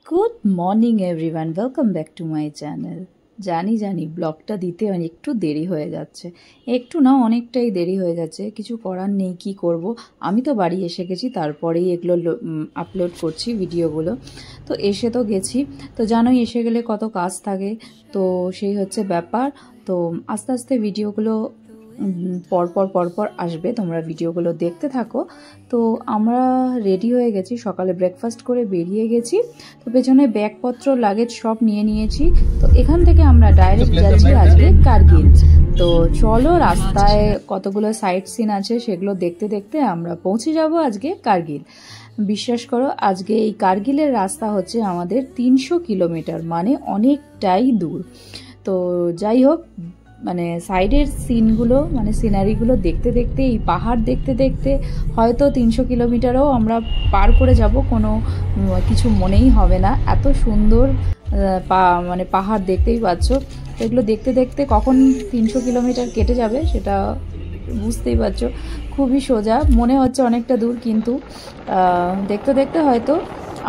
Good morning everyone, welcome back to my channel. জানি ব্লগটা দিতে একটু দেরি হয়ে যাচ্ছে, একটু না অনেকটাই দেরি হয়ে যাচ্ছে। কিছু করার নেই, কি করব। আমি তো বাড়ি এসে গেছি, তারপরেই এগুলো আপলোড করছি ভিডিওগুলো। তো এসে তো গেছি, তো জানোই এসে গেলে কত কাজ থাকে, তো সেই হচ্ছে ব্যাপার। তো আস্তে আস্তে ভিডিওগুলো পরপর আসবে, তোমরা ভিডিওগুলো দেখতে থাকো। তো আমরা রেডি হয়ে গেছি, সকালে ব্রেকফাস্ট করে বেরিয়ে গেছি। তো পেছনে ব্যাগপত্র লাগেজ সব নিয়ে নিয়েছি। তো এখান থেকে আমরা ডাইরেক্ট যাচ্ছি আজকে কার্গিল। তো চলো, রাস্তায় কতগুলো সাইট সিন আছে সেগুলো দেখতে দেখতে আমরা পৌঁছে যাব আজকে কার্গিল। বিশ্বাস করো, আজকে এই কার্গিলের রাস্তা হচ্ছে আমাদের 300 কিলোমিটার, মানে অনেকটাই দূর। তো যাই হোক, মানে সাইডের সিনগুলো, মানে সিনারিগুলো দেখতে দেখতে, এই পাহাড় দেখতে দেখতে হয়তো 300 কিলোমিটারও আমরা পার করে যাব, কোনো কিছু মনেই হবে না। এত সুন্দর মানে পাহাড় দেখতেই পাচ্ছ। এগুলো দেখতে দেখতে কখন 300 কিলোমিটার কেটে যাবে সেটা বুঝতেই পারছো। খুবই সোজা মনে হচ্ছে, অনেকটা দূর, কিন্তু দেখতে দেখতে হয়তো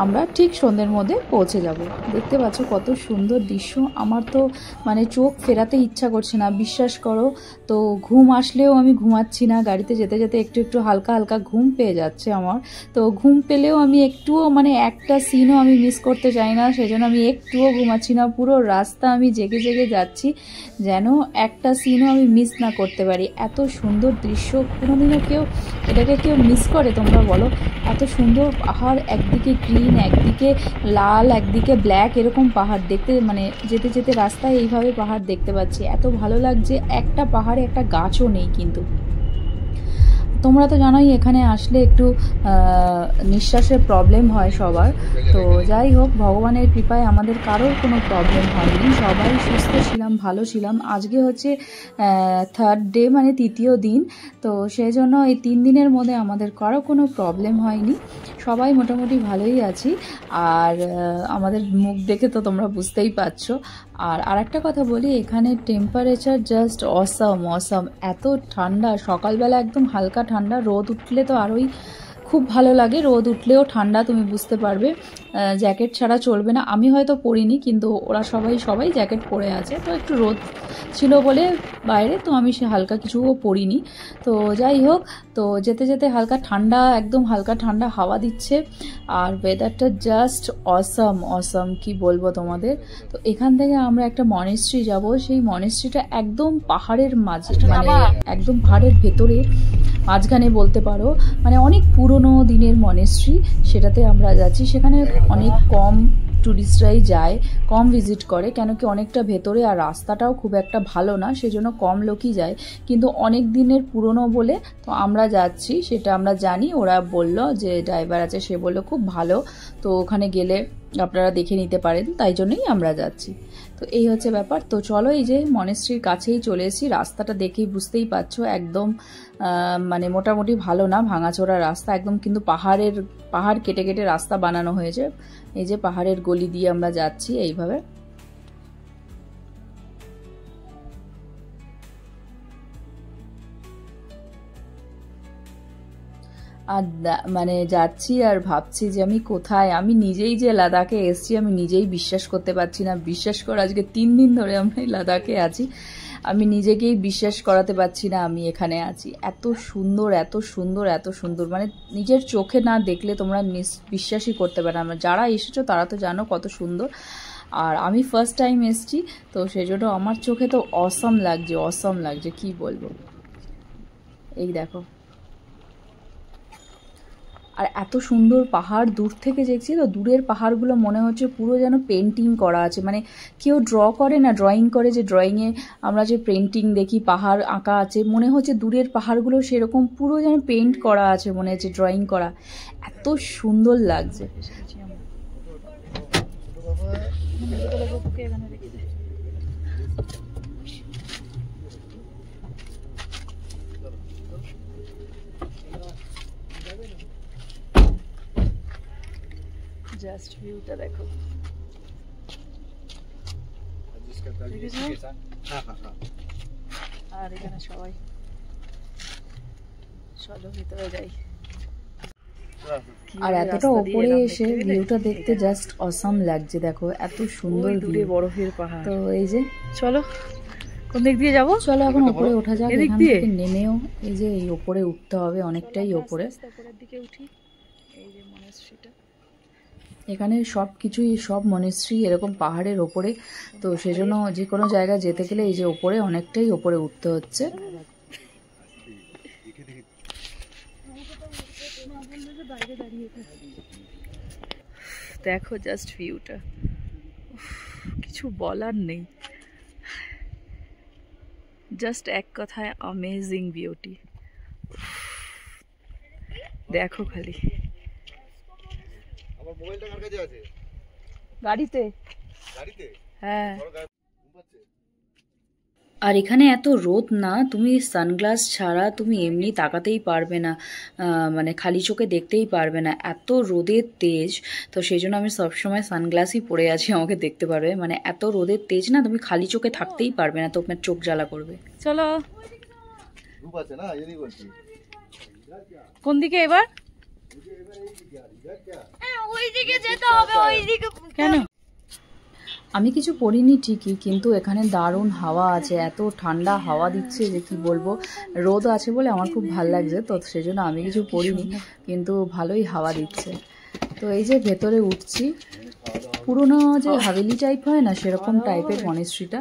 আমরা ঠিক সন্ধ্যের মধ্যে পৌঁছে যাব। দেখতে পাচ্ছ কত সুন্দর দৃশ্য, আমার তো মানে চোখ ফেরাতে ইচ্ছা করছে না, বিশ্বাস করো। তো ঘুম আসলেও আমি ঘুমাচ্ছি না, গাড়িতে যেতে যেতে একটু একটু হালকা হালকা ঘুম পেয়ে যাচ্ছে আমার। তো ঘুম পেলেও আমি একটুও, মানে একটা সিনও আমি মিস করতে চাই না, সেজন্য আমি একটুও ঘুমাচ্ছি না। পুরো রাস্তা আমি জেগে জেগে যাচ্ছি, যেন একটা সিনও আমি মিস না করতে পারি। এত সুন্দর দৃশ্য, কোনোদিনও এটাকে কেউ মিস করে তোমরা বলো? এত সুন্দর পাহাড়, একদিকে গ্রিন, একদিকে লাল, একদিকে ব্ল্যাক, এরকম পাহাড় দেখতে, মানে যেতে যেতে রাস্তায় এইভাবে পাহাড় দেখতে পাচ্ছি, এত ভালো লাগছে। একটা পাহাড়ে একটা গাছও নেই, কিন্তু তোমরা তো জানোই এখানে আসলে একটু নিঃশ্বাসের প্রবলেম হয় সবার। তো যাই হোক, ভগবানের কৃপায় আমাদের কারোর কোনো প্রবলেম হয়নি, সবাই সুস্থ ছিলাম, ভালো ছিলাম। আজকে হচ্ছে 3rd ডে, মানে 3য় দিন। তো সেই জন্য এই 3 দিনের মধ্যে আমাদের কারো কোনো প্রবলেম হয়নি, সবাই মোটামুটি ভালোই আছি। আর আমাদের মুখ দেখে তো তোমরা বুঝতেই পারছো। আর একটা কথা বলি, এখানে টেম্পারেচার জাস্ট অসাম। এত ঠান্ডা, সকালবেলা একদম হালকা ঠান্ডা, রোদ উঠলে তো আরোই খুব ভালো লাগে। রোদ উঠলেও ঠান্ডা, তুমি বুঝতে পারবে, জ্যাকেট ছাড়া চলবে না। আমি হয়তো পরিনি, কিন্তু ওরা সবাই জ্যাকেট পরে আছে। তো একটু রোদ ছিল বলে বাইরে, তো আমি সে হালকা কিছুও পরিনি। তো যাই হোক, তো যেতে যেতে হালকা ঠান্ডা, একদম হালকা ঠান্ডা হাওয়া দিচ্ছে, আর ওয়েদারটা জাস্ট অসাম, কি বলবো তোমাদের। তো এখান থেকে আমরা একটা মনেস্ট্রি যাব, সেই মনেস্ট্রিটা একদম পাহাড়ের মাঝে, মানে একদম পাহাড়ের ভেতরে মাঝখানে বলতে পারো, মানে অনেক পুরনো দিনের মনেস্ট্রি, সেটাতে আমরা যাচ্ছি। সেখানে অনেক কম ট্যুরিস্টরাই যায়, কম ভিজিট করে, কেন কি অনেকটা ভেতরে, আর রাস্তাটাও খুব একটা ভালো না, সেজন্য কম লোকই যায়। কিন্তু অনেক দিনের পুরনো বলে তো আমরা যাচ্ছি, সেটা আমরা জানি। ওরা বলল, যে ড্রাইভার আছে সে বলল খুব ভালো, তো ওখানে গেলে আপনারা দেখে নিতে পারেন, তাই জন্যই আমরা যাচ্ছি। তো এই হচ্ছে ব্যাপার। তো চলো, এই যে মনেস্ট্রির কাছেই চলে এসেছি, রাস্তাটা দেখেই বুঝতেই পারছো, একদম মানে মোটামুটি ভালো না, ভাঙাচোরা রাস্তা একদম, কিন্তু পাহাড় কেটে কেটে রাস্তা বানানো হয়েছে। এই যে পাহাড়ের গলি দিয়ে আমরা যাচ্ছি এইভাবে। আর মানে যাচ্ছি আর ভাবছি যে আমি কোথায়, আমি নিজেই যে লাদাখে এসছি আমি নিজেই বিশ্বাস করতে পারছি না। বিশ্বাস কর, আজকে 3 দিন ধরে আমরা লাদাখে আছি, আমি নিজেকেই বিশ্বাস করাতে পারছি না আমি এখানে আছি। এত সুন্দর, মানে নিজের চোখে না দেখলে তোমরা বিশ্বাসই করতে পারো না। যারা এসেছো তারা তো জানো কত সুন্দর, আর আমি ফার্স্ট টাইম এসছি, তো সেই জন্য আমার চোখে তো অসম লাগছে, কি বলবো। এই দেখো, আর এত সুন্দর পাহাড় দূর থেকে দেখছি, তো দূরের পাহাড়গুলো মনে হচ্ছে পুরো যেন পেন্টিং করা আছে, মানে কেউ ড্র করে না, ড্রয়িং করে, যে ড্রয়িংয়ে আমরা যে পেন্টিং দেখি, পাহাড় আঁকা আছে, মনে হচ্ছে দূরের পাহাড়গুলো সেরকম পুরো যেন পেন্ট করা আছে, মনে হচ্ছে ড্রয়িং করা, এত সুন্দর লাগছে। জাস্ট ভিউটা দেখো, আর এখানে সবাই, চলো ভিতরে যাই। আর এতটা ওপরে এসে ভিউটা দেখতে জাস্ট অসাম লাগছে। দেখো এত সুন্দর ভিউ, বরফের পাহাড়। তো এই যে চলো কোন দিক দিয়ে যাবো? চলো এখন ওপরে ওঠা যাক। এখান থেকে নেমেও এই যে এই ওপরে উঠতে হবে, অনেকটাই ওপরে। উপরের দিকে উঠি। এই যে মনেস্ট্রিটা, এখানে সব কিছুই, সব মনেস্ট্রি এরকম পাহাড়ের ওপরে, তো সেজন্য যে কোনো জায়গায় যেতে গেলে এই যে ওপরে অনেকটাই ওপরে উঠতে হচ্ছে। দেখো জাস্ট ভিউটা, কিছু বলার নেই, জাস্ট এক কথায় অ্যামেজিং বিউটি। দেখো খালি। আমার মোবাইলটা কার কাছে আছে? গাড়িতে। গাড়িতে? হ্যাঁ। আর এখানে এত রোদ না, তুমি সানগ্লাস ছাড়া তুমি এমনি তাকাতেই পারবে না, মানে খালি চোখে দেখতেই পারবে না, এত রোদের তেজ। তো সেই জন্য আমি সবসময় সানগ্লাসই পরে আছি, আমাকে দেখতে পারবে। মানে এত রোদের তেজ না, তুমি খালি চোখে থাকতেই পারবে না, তোমার চোখ জ্বালা করবে। চলো। রূপ আছে না, এই বলছি। কোন দিকে এবার? ওইদিকে যেতে হবে, ওইদিকে। কেন? আমি কিছু পরিনি ঠিকই, কিন্তু এখানে দারুণ হাওয়া আছে, এত ঠান্ডা হাওয়া দিচ্ছে যে কি বলবো। রোদ আছে বলে আমার খুব ভালো লাগছে, তো সেজন্য আমি কিছু পরিনি, কিন্তু ভালোই হাওয়া দিচ্ছে। তো এই যে ভেতরে উঠছি, পুরনো যে হাভেলি টাইপ হয় না, সেরকম টাইপের মনেস্ট্রিটা,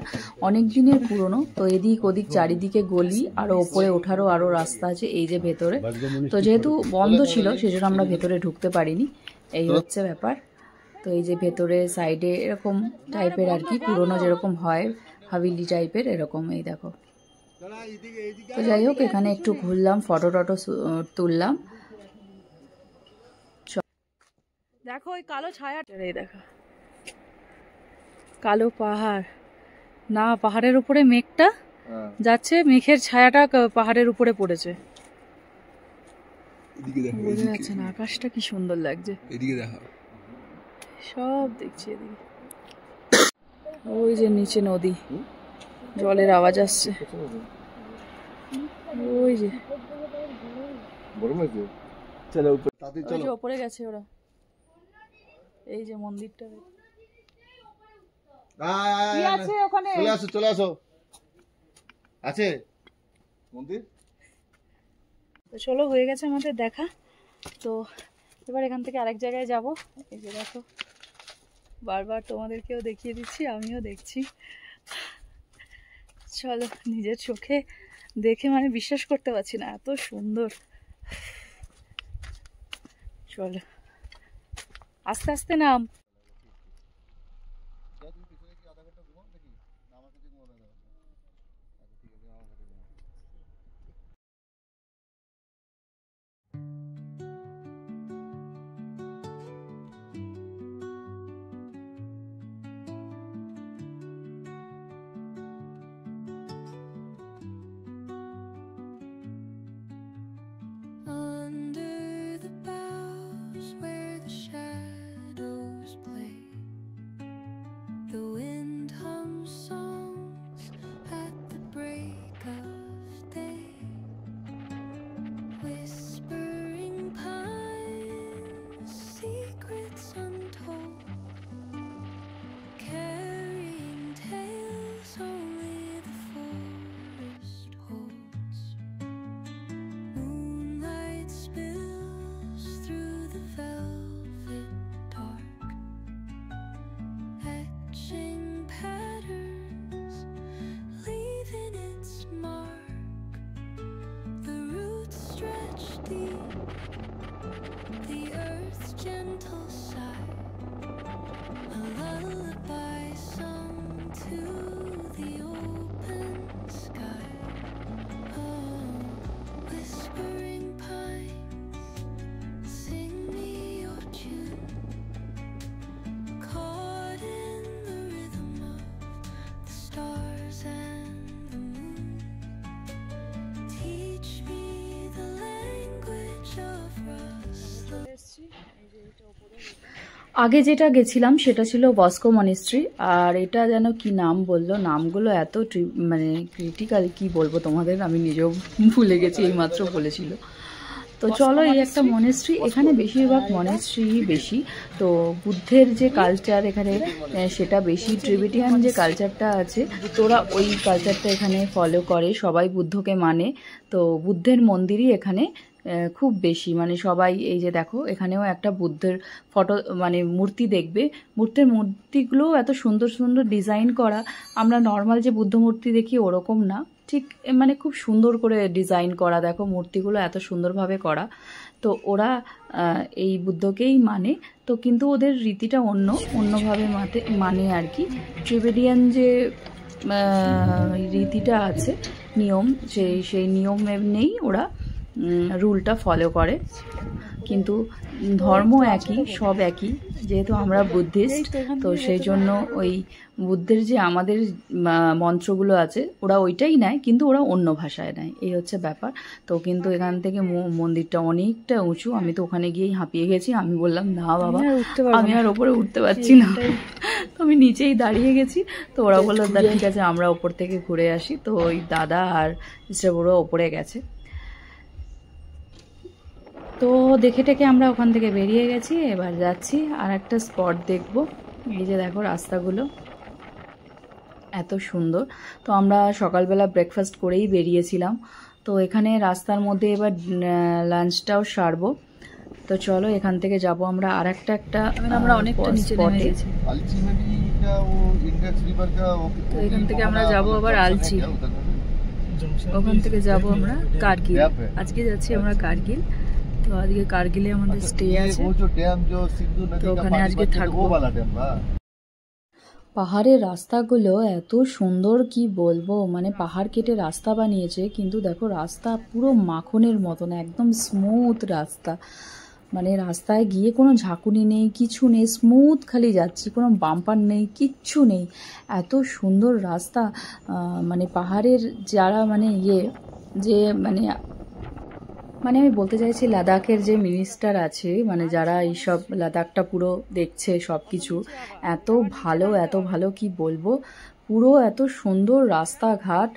অনেক দিনের পুরনো। তো এদিক ওদিক চারিদিকে গলি, আরও ওপরে ওঠারও আরও রাস্তা আছে এই যে ভেতরে। তো যেহেতু বন্ধ ছিল সেজন্য আমরা ভেতরে ঢুকতে পারিনি, এই হচ্ছে ব্যাপার। তো এই যে ভেতরে সাইডে এরকম টাইপের আর কি, পুরনো যেরকম হয় হাভেলি টাইপের এরকম, এই দেখো। তো যাই হোক, এখানে একটু ঘুরলাম, ফটো টটো তুললাম। দেখো ওই কালো ছায়াটা, এই দেখো কালো পাহাড় না, পাহাড়ের উপরে মেঘটা যাচ্ছে, মেঘের ছায়াটা পাহাড়ের উপরে পড়েছে, বোঝা যাচ্ছে না। আকাশটা কি সুন্দর লাগছে, এদিকে দেখো, সব দেখছি এদিকে। ওই যে নিচে নদী, জলের আওয়াজ আসছে, ওই যে ওপরে গেছে ওরা। এই যে মন্দিরটা কি আছে ওখানে, চলে আসো, আছে মন্দির। তো চলো, হয়ে গেছে আমাদের দেখা। তো এবার এখান থেকে আরেক জায়গায় যাব। এই যে দেখো, বারবার তোমাদেরকেও দেখিয়ে দিচ্ছি, আমিও দেখছি। চলো, নিজের চোখে দেখে মানে বিশ্বাস করতে পারছি না, এত সুন্দর। চলো আস্তে আস্তে নাম। আগে যেটা গেছিলাম সেটা ছিল বস্কো মনিস্ট্রি, আর এটা যেন কি নাম বললো, নামগুলো এত মানে ক্রিটিক্যাল, কি বলবো তোমাদের, আমি নিজেও ভুলে গেছি, এইমাত্র বলেছিল। তো চলো, এই একটা মনেস্ট্রি, এখানে বেশিরভাগ মনেস্ট্রি বেশি। তো বুদ্ধের যে কালচার এখানে সেটা বেশি, টিবেটিয়ান যে কালচারটা আছে তোরা ওই কালচারটা এখানে ফলো করে, সবাই বুদ্ধকে মানে। তো বুদ্ধের মন্দিরই এখানে খুব বেশি, মানে সবাই, এই যে দেখো এখানেও একটা বুদ্ধের ফটো মানে মূর্তি দেখবে। বুদ্ধের মূর্তিগুলো এত সুন্দর সুন্দর ডিজাইন করা, আমরা নর্মাল যে বুদ্ধ মূর্তি দেখি ওরকম না, ঠিক মানে খুব সুন্দর করে ডিজাইন করা, দেখো মূর্তিগুলো এত সুন্দরভাবে করা। তো ওরা এই বুদ্ধকেই মানে, তো কিন্তু ওদের রীতিটা অন্যভাবে মানে আর কি। টিবেটিয়ান যে রীতিটা আছে, নিয়ম, সেই নিয়ম নেই ওরা রুলটা ফলো করে, কিন্তু ধর্ম একই, সব একই। যেহেতু আমরা বুদ্ধিস্ট, তো সেই জন্য ওই বুদ্ধের যে আমাদের মন্ত্রগুলো আছে ওরা ওইটাই নেয়, কিন্তু ওরা অন্য ভাষায় নেয়, এই হচ্ছে ব্যাপার। তো কিন্তু এখান থেকে মন্দিরটা অনেকটা উঁচু, আমি তো ওখানে গিয়েই হাঁপিয়ে গেছি। আমি বললাম না বাবা, আমি আর ওপরে উঠতে পারছি না, তো আমি নিচেই দাঁড়িয়ে গেছি। তো ওরা বললো ঠিক আছে আমরা ওপর থেকে ঘুরে আসি। তো ওই দাদা আর মিস্টার বড়ো ওপরে গেছে। তো দেখে টেকে আমরা ওখান থেকে বেরিয়ে গেছি, এবার যাচ্ছি আর একটা স্পট দেখব। এই যে দেখো রাস্তাগুলো এত সুন্দর। তো আমরা সকালবেলা ব্রেকফাস্ট করেই বেরিয়েছিলাম, তো এখানে রাস্তার মধ্যে এবার লাঞ্চটাও সারবো। তো চলো এখান থেকে যাব আমরা আর একটা আমরা অনেকটা নিচে নেমে গেছি। তো এখান থেকে আমরা যাব আবার আলচি, ওখান থেকে যাব আমরা কার্গিল। আজকে যাচ্ছি আমরা কার্গিল। তো আজকে কার্গিলে আমাদের স্টে আছে, তো ওখানে আজকে থাকবো। পাহাড়ের রাস্তাগুলো এত সুন্দর, কি বলবো, মানে পাহাড় কেটে রাস্তা বানিয়েছে, কিন্তু দেখো রাস্তা পুরো মাখনের মতন, একদম স্মুথ রাস্তা। মানে রাস্তায় গিয়ে কোনো ঝাঁকুনি নেই, কিছু নেই, স্মুথ খালি যাচ্ছি, কোনো বাম্পার নেই, কিচ্ছু নেই, এত সুন্দর রাস্তা। মানে পাহাড়ের যারা মানে যে মানে আমি বলতে চাইছি লাদাখের যে মিনিস্টার আছে, মানে যারা এইসব লাদাখটা পুরো দেখছে সব কিছু, এত ভালো কি বলবো, পুরো এত সুন্দর রাস্তাঘাট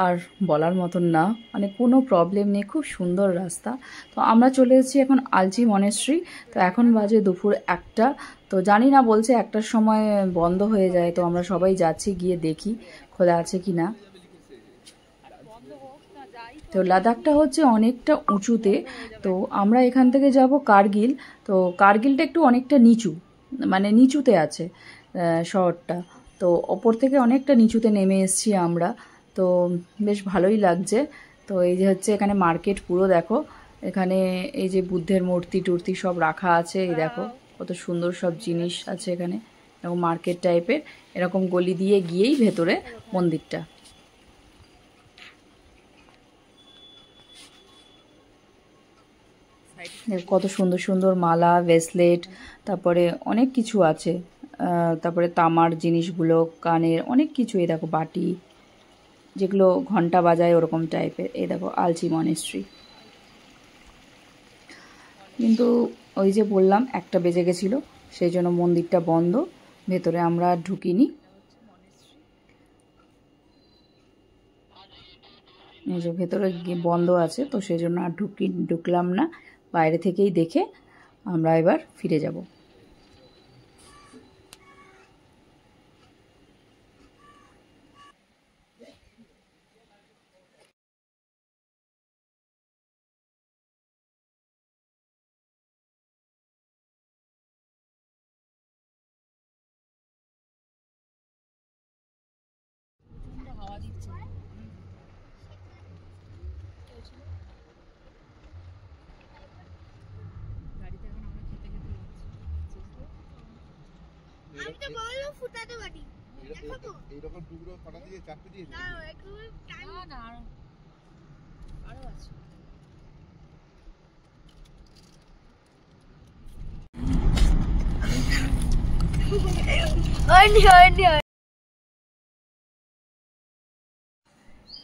আর বলার মতন না, মানে কোনো প্রবলেম নেই, খুব সুন্দর রাস্তা। তো আমরা চলে এসেছি এখন আলচি মনেস্ট্রি। তো এখন বাজে দুপুর 1টা, তো জানি না, বলছে 1টার সময় বন্ধ হয়ে যায়। তো আমরা সবাই যাচ্ছি, গিয়ে দেখি খোলা আছে কি না। তো লাদাখটা হচ্ছে অনেকটা উঁচুতে। তো আমরা এখান থেকে যাব কার্গিল। তো কার্গিলটা একটু অনেকটা নিচু, মানে নিচুতে আছে শহরটা। তো ওপর থেকে অনেকটা নিচুতে নেমে এসেছি আমরা, তো বেশ ভালোই লাগছে। তো এই যে হচ্ছে এখানে মার্কেট পুরো, দেখো এখানে এই যে বুদ্ধের মূর্তি সব রাখা আছে, এই দেখো কত সুন্দর সব জিনিস আছে এখানে, এরকম মার্কেট টাইপের। এরকম গলি দিয়ে গিয়েই ভেতরে মন্দিরটা। কত সুন্দর সুন্দর মালা, ব্রেসলেট, তারপরে অনেক কিছু আছে, তারপরে তামার জিনিসগুলো, কানের অনেক কিছু, এই দেখো বাটি যেগুলো ঘন্টা বাজায় ওরকম টাইপের। এই দেখো আলচি মনেস্ট্রি। কিন্তু ওই যে বললাম 1টা বেজে গেছিলো, সেই জন্য মন্দিরটা বন্ধ, ভেতরে আমরা ঢুকিনি। এই যে ভেতরে বন্ধ আছে, তো সেই জন্য আর ঢুকলাম না, বাইরে থেকেই দেখে আমরা এবার ফিরে যাব। আমি তো বললো ফুটাতে পারি, দেখাবো এইরকম টুকরো কটা দিয়ে চারটে দিয়ে না একটু টাইম না আরো আছে।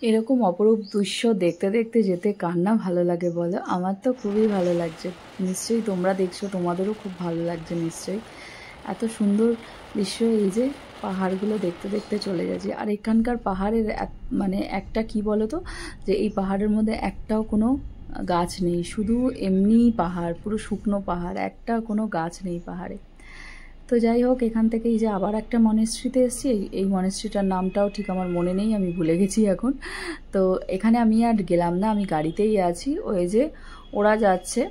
এরকম অপরূপ দৃশ্য দেখতে দেখতে যেতে কার না ভালো লাগে বলো? আমার তো খুবই ভালো লাগছে, নিশ্চয়ই তোমরা দেখছো, তোমাদেরও খুব ভালো লাগছে নিশ্চয়ই। এত সুন্দর দৃশ্য, এই যে পাহাড়গুলো দেখতে দেখতে চলে যাচ্ছে। আর এখানকার পাহাড়ের মানে একটা কি বলো তো, যে এই পাহাড়ের মধ্যে একটাও কোনো গাছ নেই, শুধু এমনি পাহাড়, পুরো শুকনো পাহাড়, একটা কোনো গাছ নেই পাহাড়ে। তো যাই হোক, এখান থেকে এই যে আবার একটা মনেস্ট্রিতে এসেছি। এই মনেস্ট্রিটার নামটাও ঠিক আমার মনে নেই, আমি ভুলে গেছি এখন। তো এখানে আমি আর গেলাম না, আমি গাড়িতেই আছি। ওই যে ওরা যাচ্ছে,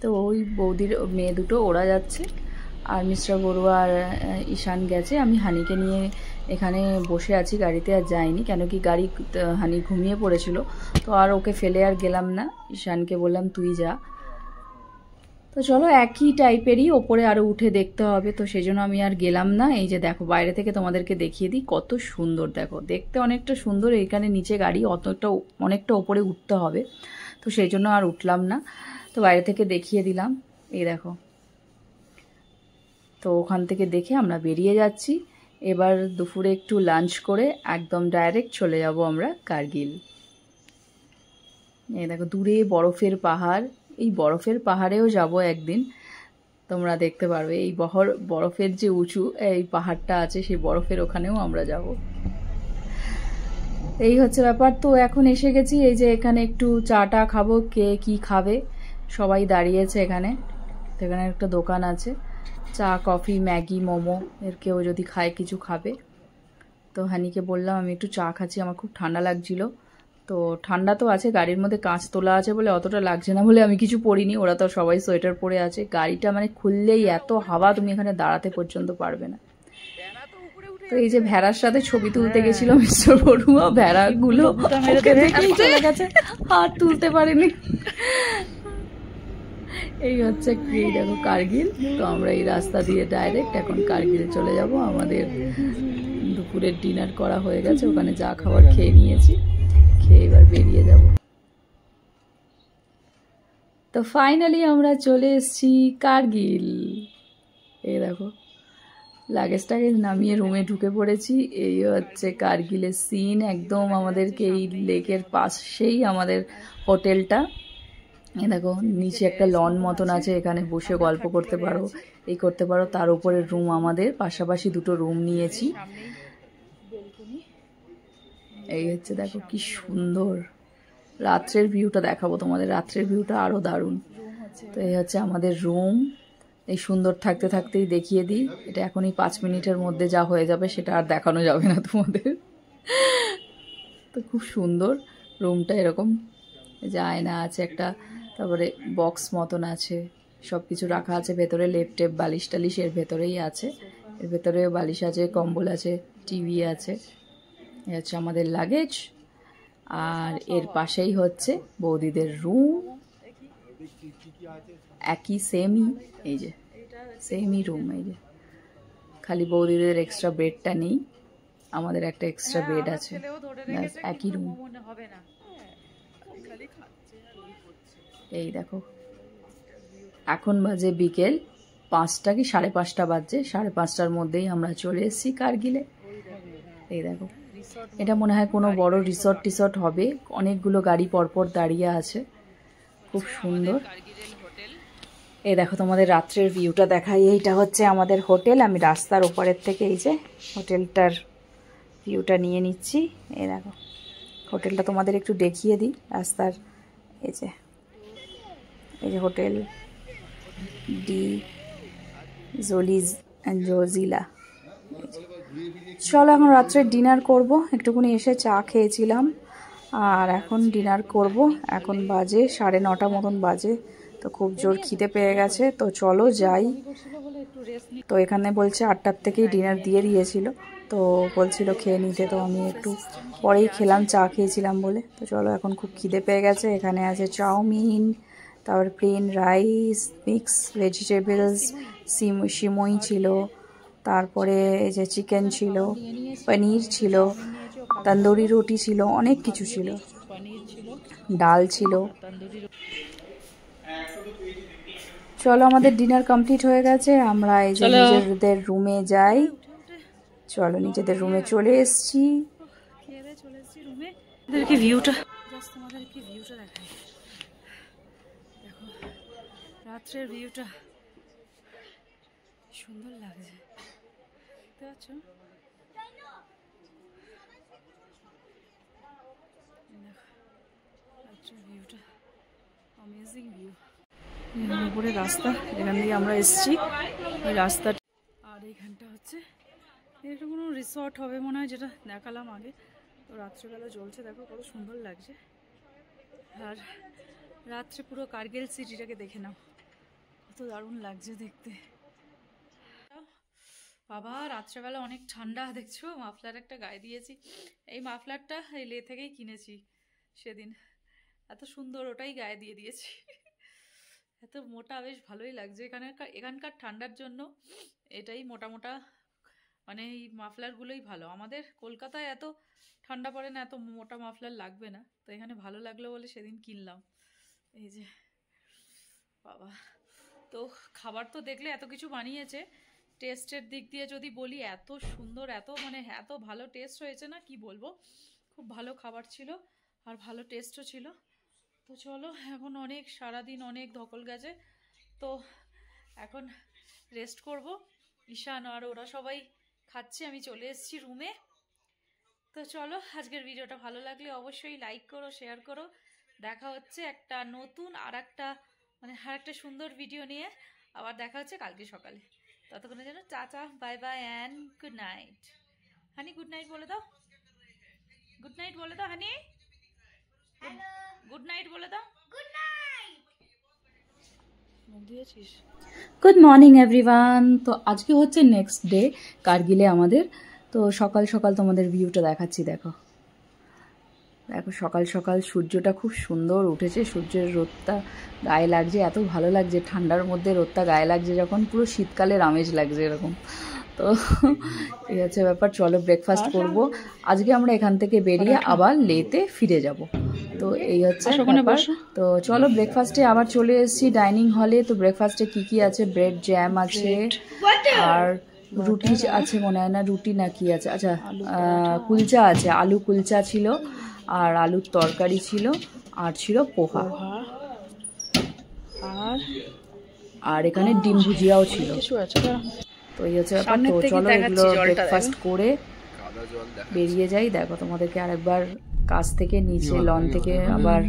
তো ওই বৌদির মেয়ে দুটো ওরা যাচ্ছে, আর মিস্টার বড়ুয়া আর ঈশান গেছে। আমি হানিকে নিয়ে এখানে বসে আছি, গাড়িতে আর যাইনি, কেন কি গাড়ি হানি ঘুমিয়ে পড়েছিল, তো আর ওকে ফেলে আর গেলাম না। ঈশানকে বললাম তুই যা। তো চলো, একই টাইপেরই, ওপরে আরও উঠে দেখতে হবে, তো সেই জন্য আমি আর গেলাম না। এই যে দেখো, বাইরে থেকে তোমাদেরকে দেখিয়ে দিই, কত সুন্দর দেখো, দেখতে অনেকটা সুন্দর। এখানে নিচে গাড়ি অনেকটা ওপরে উঠতে হবে, তো সেই জন্য আর উঠলাম না। তো বাইরে থেকে দেখিয়ে দিলাম, এই দেখো। তো ওখান থেকে দেখে আমরা বেরিয়ে যাচ্ছি। এবার দুপুরে একটু লাঞ্চ করে একদম ডাইরেক্ট চলে যাব আমরা কার্গিল। এই দেখো দূরে বরফের পাহাড়, এই বরফের পাহাড়েও যাব একদিন, তোমরা দেখতে পারবে। এই বরফের যে উঁচু এই পাহাড়টা আছে, সেই বরফের ওখানেও আমরা যাব। এই হচ্ছে ব্যাপার। তো এখন এসে গেছি, এই যে এখানে একটু চাটা খাবো, কে কি খাবে সবাই দাঁড়িয়েছে এখানে। তো এখানে একটা দোকান আছে, চা, কফি, ম্যাগি, মোমো, এর কেউ যদি খায় কিছু খাবে। তো হানিকে বললাম আমি একটু চা খাচ্ছি, আমার খুব ঠান্ডা লাগছিল। তো ঠান্ডা তো আছে, গাড়ির মধ্যে কাঁচ তোলা আছে বলে অতটা লাগছে না বলে আমি কিছু পরিনি, ওরা তো সবাই সোয়েটার পরে আছে। গাড়িটা মানে খুললেই এত হাওয়া, তুমি এখানে দাঁড়াতে পর্যন্ত পারবে না। তো এই যে ভেড়ার সাথে ছবি তুলতে গেছিল মিস্টার বড়ুয়া, ভেড়াগুলো চলে গেছে, হাত তুলতে পারেনি। এই হচ্ছে এই দেখো কার্গিল। তো আমরা এই রাস্তা দিয়ে ডাইরেক্ট এখন কার্গিল চলে যাব। আমাদের দুপুরের ডিনার করা হয়ে গেছে, ওখানে যা খাবার খেয়ে নিয়েছি, খেয়ে এবার বেরিয়ে যাব। তো ফাইনালি আমরা চলে এসেছি কার্গিল। এই দেখো লাগেজটাকে নামিয়ে রুমে ঢুকে পড়েছি। এই হচ্ছে কার্গিলের সিন, একদম আমাদেরকে এই লেকের পাশেই আমাদের হোটেলটা। এই দেখো নিচে একটা লন মতন আছে, এখানে বসে গল্প করতে পারো, এই করতে পারো। তার উপরে রুম, আমাদের পাশাপাশি দুটো রুম নিয়েছি। এই হচ্ছে দেখো কি সুন্দর, রাত্রের ভিউটা দেখাবো তোমাদের, রাত্রের ভিউটা আরো দারুণ। তো এই হচ্ছে আমাদের রুম। এই সুন্দর থাকতে থাকতেই দেখিয়ে দিই, এটা এখনই 5 মিনিটের মধ্যে যা হয়ে যাবে সেটা আর দেখানো যাবে না তোমাদের। তো খুব সুন্দর রুমটা, এরকম যে আয়না আছে একটা, তারপরে বক্স মতন আছে, সব কিছু রাখা আছে ভেতরে, লেপ টেপ, বালিশ টালিশ এর ভেতরেই আছে। এর ভেতরে বালিশ আছে, কম্বল আছে, টিভি আছে। এই হচ্ছে আমাদের লাগেজ, আর এর পাশেই হচ্ছে বৌদিদের রুম, একই সেমই, এই যে সেমই রুম। এই যে খালি বৌদিদের এক্সট্রা বেডটা নেই, আমাদের একটা এক্সট্রা বেড আছে, একই রুম। এই দেখো এখন বাজে বিকেল 5টা কি 5:30 বাজছে, 5:30টার মধ্যেই আমরা চলে এসেছি কার্গিলে। এই দেখো এটা মনে হয় কোনো বড় রিসর্ট হবে, অনেকগুলো গাড়ি পরপর দাঁড়িয়ে আছে, খুব সুন্দর। এই দেখো তোমাদের রাত্রের ভিউটা দেখাই, এইটা হচ্ছে আমাদের হোটেল। আমি রাস্তার ওপরের থেকে এই যে হোটেলটার ভিউটা নিয়ে নিচ্ছি। এই দেখো হোটেলটা তোমাদের একটু দেখিয়ে দিই রাস্তার, এই যে হোটেল ডি জোজিলা। চলো এখন রাত্রে ডিনার করব, একটুখানি এসে চা খেয়েছিলাম আর এখন ডিনার করব। এখন বাজে 9:30 মতন বাজে, তো খুব জোর খিদে পেয়ে গেছে, তো চলো যাই। তো এখানে বলছে 8টার থেকেই ডিনার দিয়ে দিয়েছিল, তো বলছিল খেয়ে নিতে, তো আমি একটু পরেই খেলাম, চা খেয়েছিলাম বলে। তো চলো এখন খুব খিদে পেয়ে গেছে। এখানে আছে চাউমিন, তারপর প্লেন রাইস, মিক্স ভেজিটেবলস, সিমই ছিল, তারপরে এই যে চিকেন ছিল, পনির ছিল, তন্দুরি রুটি ছিল, অনেক কিছু ছিল, ডাল ছিল। চলো আমাদের ডিনার কমপ্লিট হয়ে গেছে, আমরা এই যে নিজেদের রুমে যাই। চলো নিজেদের রুমে চলে এসেছি। তোমাদেরকে ভিউটা দেখাই, দেখো রাত্রের ভিউটা সুন্দর লাগছে, দেখতে পাচ্ছ? রাত্রের ভিউটা অ্যামেজিং ভিউ। উপরে রাস্তা, এখান দিয়ে আমরা এসেছি। এই রাস্তা আর এইখানটা হচ্ছে এটা কোনো রিসর্ট হবে মনে হয়, যেটা দেখালাম আগে। তো রাত্রেবেলা জ্বলছে, দেখো কত সুন্দর লাগছে। আর রাত্রে পুরো কার্গিল সিটিটাকে দেখে নাও, কত দারুণ লাগছে দেখতে। বাবা রাত্রেবেলা অনেক ঠান্ডা, দেখছো মাফলার একটা গায়ে দিয়েছি। এই মাফলারটা এই লে থেকেই কিনেছি সেদিন, এত সুন্দর, ওটাই গায়ে দিয়ে দিয়েছি। এত মোটা, বেশ ভালোই লাগছে। এখানকার ঠান্ডার জন্য এটাই মোটা মোটা, মানে এই মাফলারগুলোই ভালো। আমাদের কলকাতায় এত ঠান্ডা পড়ে না, এত মোটা মাফলার লাগবে না। তো এখানে ভালো লাগলো বলে সেদিন কিনলাম। এই যে বাবা, তো খাবার তো দেখলে এত কিছু বানিয়েছে। টেস্টের দিক দিয়ে যদি বলি, এত সুন্দর, এত মানে এত ভালো টেস্ট হয়েছে না, কি বলবো। খুব ভালো খাবার ছিল আর ভালো টেস্টও ছিল। তো চলো, এখন অনেক সারাদিন অনেক ধকল গেছে, তো এখন রেস্ট করব। ঈশান আর ওরা সবাই খাচ্ছে, আমি চলে এসেছি রুমে। তো চলো, আজকের ভিডিওটা ভালো লাগলে অবশ্যই লাইক করো, শেয়ার করো। দেখা হচ্ছে একটা নতুন আর একটা সুন্দর ভিডিও নিয়ে। আবার দেখা হচ্ছে কালকে সকালে। ততক্ষণের জন্য tata, bye bye and good night. Honey good night বলে দাও, গুড নাইট বলে দাও হানি, গুড নাইট বলে দাও। Good morning everyone. তো আজকে হচ্ছে নেক্সট ডে কার্গিলে আমাদের। তো সকাল সকাল তোমাদের ভিউটা দেখাচ্ছি। দেখো দেখো, সকাল সকাল সূর্যটা খুব সুন্দর উঠেছে, সূর্যের রোদটা গায়ে লাগছে, এত ভালো লাগছে। ঠান্ডার মধ্যে রোদটা গায়ে লাগছে যখন, পুরো শীতকালের আমেজ লাগছে এরকম। তো এই হচ্ছে ব্যাপার। চলো ব্রেকফাস্ট করব। আজকে আমরা এখান থেকে বেরিয়ে আবার লেতে ফিরে যাব। তো এই হচ্ছে ব্যাপার। তো চলো ব্রেকফাস্টে আবার চলে এসেছি ডাইনিং হলে। তো ব্রেকফাস্টে কি আছে, ব্রেড জ্যাম আছে, আর রুটি আছে মনে হয়, না রুটি না কি আছে, আচ্ছা কুলচা আছে, আলু কুলচা ছিল, আর আলুর তরকারি ছিল, আর ছিল পোহা, আর এখানে ডিম ভুজিয়াও ছিল। তো এই হচ্ছে ব্যাপার। তো চলো এগুলো ব্রেকফাস্ট করে বেরিয়ে যাই। দেখো তোমাদেরকে আরেকবার কাছ থেকে নিচে লন থেকে আবার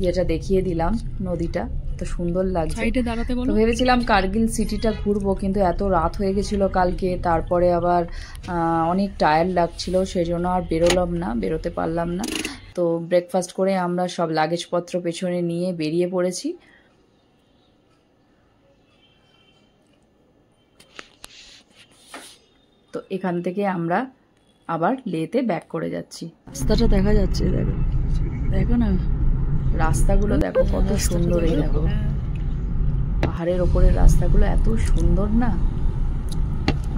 ইয়েটা দেখিয়ে দিলাম, নদীটা তো সুন্দর লাগছে। তো ভেবেছিলাম কার্গিল সিটিটা ঘুরবো, কিন্তু এত রাত হয়ে গেছিলো কালকে, তারপরে আবার অনেক টায়ার্ড লাগছিল, সেই জন্য আর বেরোতে পারলাম না। তো ব্রেকফাস্ট করে আমরা সব লাগেজপত্র পেছনে নিয়ে বেরিয়ে পড়েছি। তো এখান থেকে আমরা আবার লেতে ব্যাক করে যাচ্ছি। রাস্তাটা দেখা যাচ্ছে, দেখো দেখো না রাস্তাগুলো, দেখো কত সুন্দর। এই দেখো পাহাড়ের ওপরের রাস্তাগুলো এত সুন্দর না।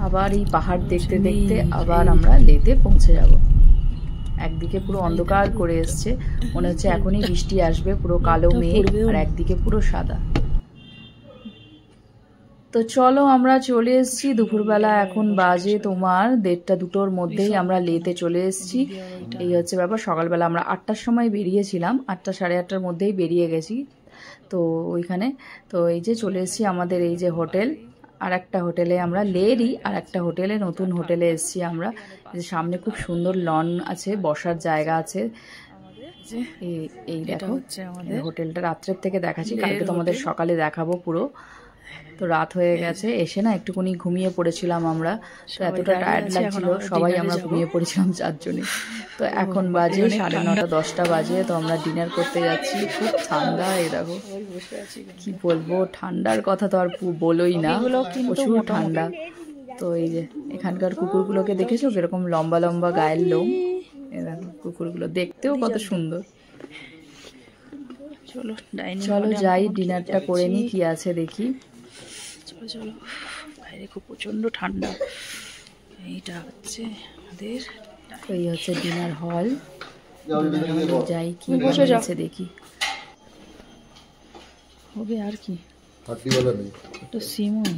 আবার এই পাহাড় দেখতে দেখতে আবার আমরা লেতে পৌঁছে যাব। একদিকে পুরো অন্ধকার করে এসছে, মনে হচ্ছে এখনই বৃষ্টি আসবে, পুরো কালো মেঘ, আর একদিকে পুরো সাদা। তো চলো আমরা চলে এসেছি দুপুরবেলা, এখন বাজে তোমার 1:30-2টোর মধ্যেই আমরা লেতে চলে এসেছি। এই হচ্ছে ব্যাপার। সকালবেলা আমরা 8টার সময় বেরিয়েছিলাম, 8টা 8:30টার মধ্যেই বেরিয়ে গেছি। তো ওইখানে তো এই যে চলে এসেছি আমাদের এই যে হোটেল, আর একটা হোটেলে আমরা লেরই আর একটা হোটেলে, নতুন হোটেলে এসেছি আমরা। সামনে খুব সুন্দর লন আছে, বসার জায়গা আছে। এই দেখো আমাদের হোটেলটা রাত্রের থেকে দেখাচ্ছি, কালকে তোমাদের সকালে দেখাবো পুরো। তো রাত হয়ে গেছে, এসে না একটুখানি ঘুমিয়ে পড়েছিলাম আমরা। তো এতটা টায়ার্ড লাগছিল, সবাই আমরা ঘুমিয়ে পড়েছিলাম 4 জনে। তো এখন বাজে 9:30 10টা বাজে। তো আমরা ডিনার করতে যাচ্ছি। খুব ঠান্ডা, এই দেখো কি বলবো, ঠান্ডার কথা তো আর বলোই না, প্রচুর ঠান্ডা। তো এই যে এখানকার কুকুরগুলোকে দেখেছো কিরকম লম্বা লম্বা গায়ের লোম, এই দেখো কুকুরগুলো দেখতেও কত সুন্দর। চলো যাই ডিনারটা করে নি, কি আছে দেখি। চলো বাইরে খুব প্রচন্ড ঠান্ডা। এইটা হচ্ছে আমাদের, এই হচ্ছে ডিনার হল। যাই কি আছে দেখি, হবে আর কি। তো সিমই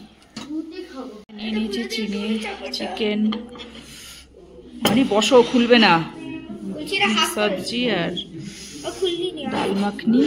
নিয়ে নিয়েছি, চিকেন, মানে বসো খুলবে না, সবজি আর ডাল মাখনি।